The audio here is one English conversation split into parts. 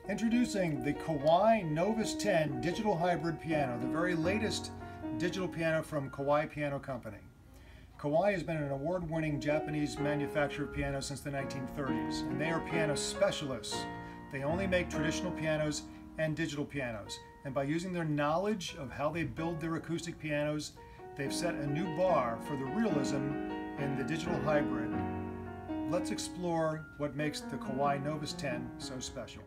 Introducing the Kawai Novus 10 Digital Hybrid Piano, the very latest digital piano from Kawai Piano Company. Kawai has been an award-winning Japanese manufacturer of pianos since the 1930s, and they are piano specialists. They only make traditional pianos and digital pianos, and by using their knowledge of how they build their acoustic pianos, they've set a new bar for the realism in the digital hybrid. Let's explore what makes the Kawai Novus 10 so special.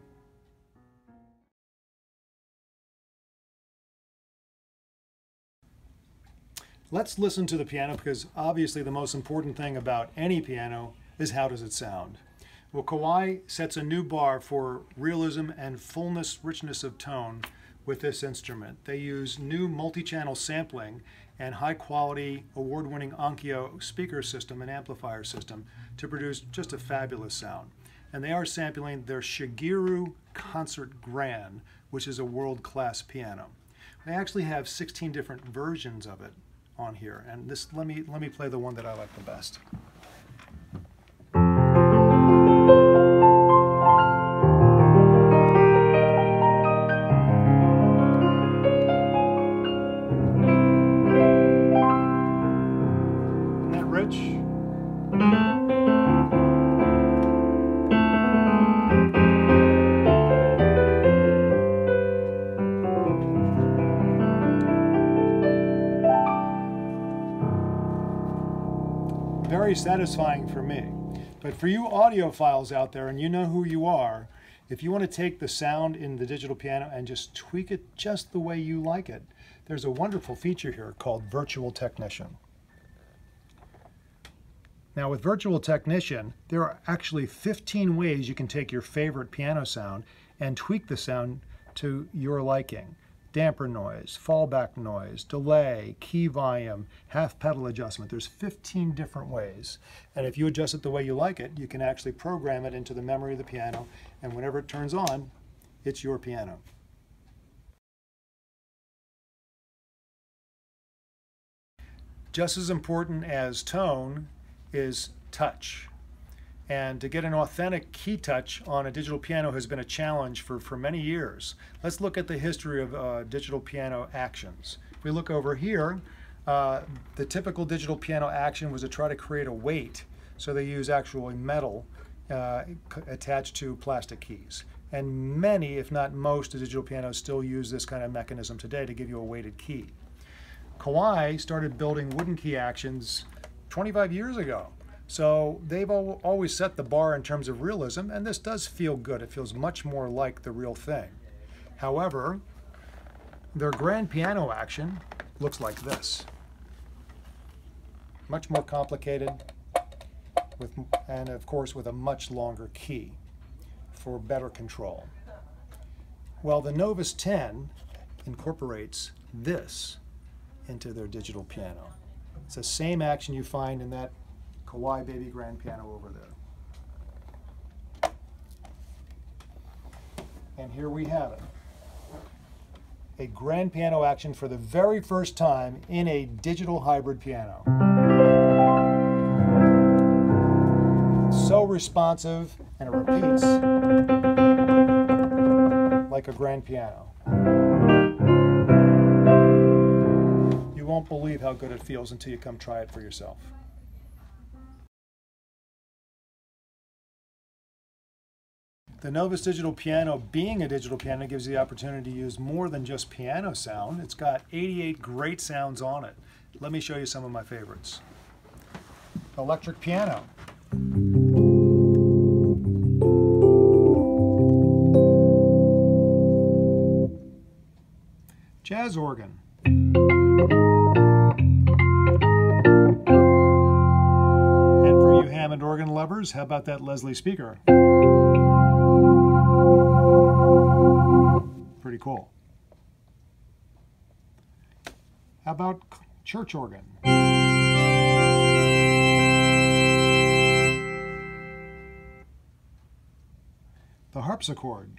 Let's listen to the piano, because obviously the most important thing about any piano is how does it sound. Well, Kawai sets a new bar for realism and fullness, richness of tone with this instrument. They use new multi-channel sampling and high-quality, award-winning Onkyo speaker system and amplifier system to produce just a fabulous sound. And they are sampling their Shigeru Concert Grand, which is a world-class piano. They actually have 16 different versions of it on here, and this let me play the one that I like the best. Isn't that rich? Very satisfying for me. But for you audiophiles out there, and you know who you are, if you want to take the sound in the digital piano and just tweak it just the way you like it, there's a wonderful feature here called Virtual Technician. Now with Virtual Technician, there are actually 15 ways you can take your favorite piano sound and tweak the sound to your liking. Damper noise, fallback noise, delay, key volume, half pedal adjustment. There's 15 different ways. And if you adjust it the way you like it, you can actually program it into the memory of the piano, and whenever it turns on, it's your piano. Just as important as tone is touch. And to get an authentic key touch on a digital piano has been a challenge for many years. Let's look at the history of digital piano actions. If we look over here, the typical digital piano action was to try to create a weight. So they use actual metal attached to plastic keys. And many, if not most, of digital pianos still use this kind of mechanism today to give you a weighted key. Kawai started building wooden key actions 25 years ago. So they've always set the bar in terms of realism, and this does feel good. It feels much more like the real thing. However, their grand piano action looks like this. Much more complicated, and of course with a much longer key for better control. Well, the Novus 10 incorporates this into their digital piano. It's the same action you find in that Kawai baby grand piano over there. And here we have it. A grand piano action for the very first time in a digital hybrid piano. It's so responsive, and it repeats like a grand piano. You won't believe how good it feels until you come try it for yourself. The Novus Digital Piano, being a digital piano, gives you the opportunity to use more than just piano sound. It's got 88 great sounds on it. Let me show you some of my favorites. Electric piano. Jazz organ. And for you Hammond organ lovers, how about that Leslie speaker? Pretty cool. How about church organ? The harpsichord.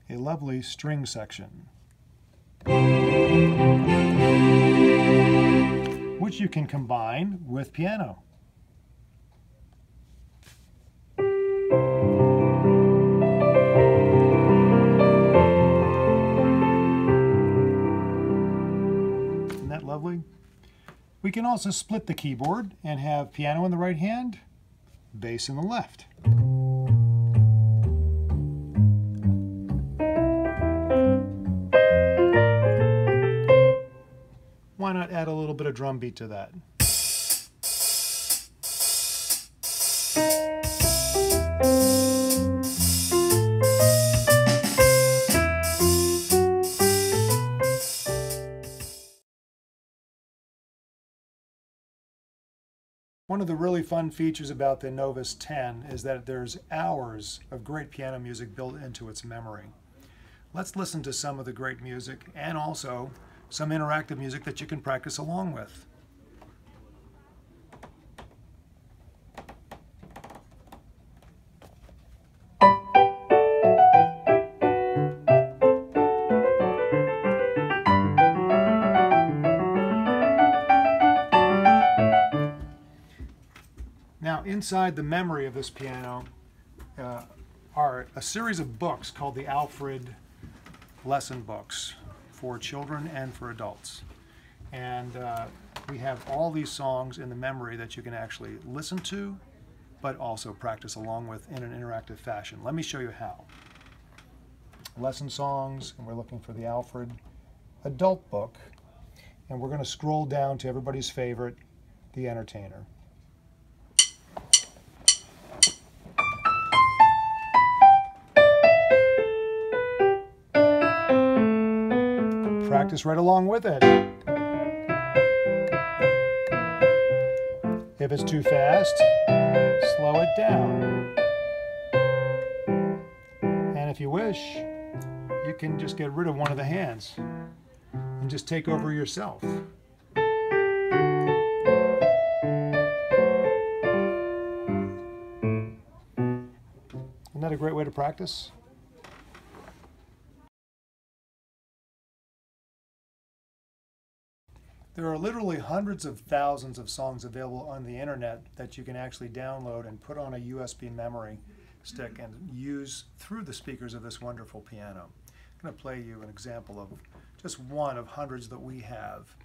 A lovely string section, which you can combine with piano. lovely. We can also split the keyboard and have piano in the right hand, bass in the left. Why not add a little bit of drum beat to that? One of the really fun features about the Novus 10 is that there's hours of great piano music built into its memory. Let's listen to some of the great music and also some interactive music that you can practice along with. Now, inside the memory of this piano are a series of books called the Alfred lesson books for children and for adults. And we have all these songs in the memory that you can actually listen to, but also practice along with in an interactive fashion. Let me show you how. Lesson songs, and we're looking for the Alfred adult book, and we're going to scroll down to everybody's favorite, The Entertainer. Practice right along with it. If it's too fast, slow it down. And if you wish, you can just get rid of one of the hands and just take over yourself. Isn't that a great way to practice? There are literally hundreds of thousands of songs available on the internet that you can actually download and put on a USB memory stick and use through the speakers of this wonderful piano. I'm going to play you an example of just one of hundreds that we have.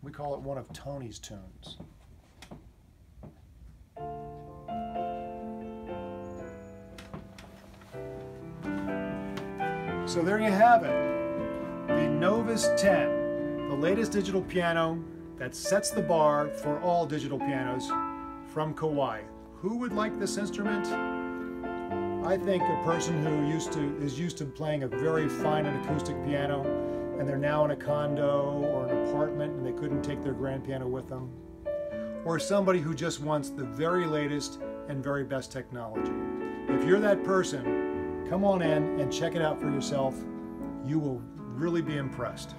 We call it one of Tony's tunes. So there you have it, the Novus 10. The latest digital piano that sets the bar for all digital pianos from Kawai. Who would like this instrument? I think a person who is used to playing a very fine and acoustic piano, and they're now in a condo or an apartment and they couldn't take their grand piano with them. Or somebody who just wants the very latest and very best technology. If you're that person, come on in and check it out for yourself. You will really be impressed.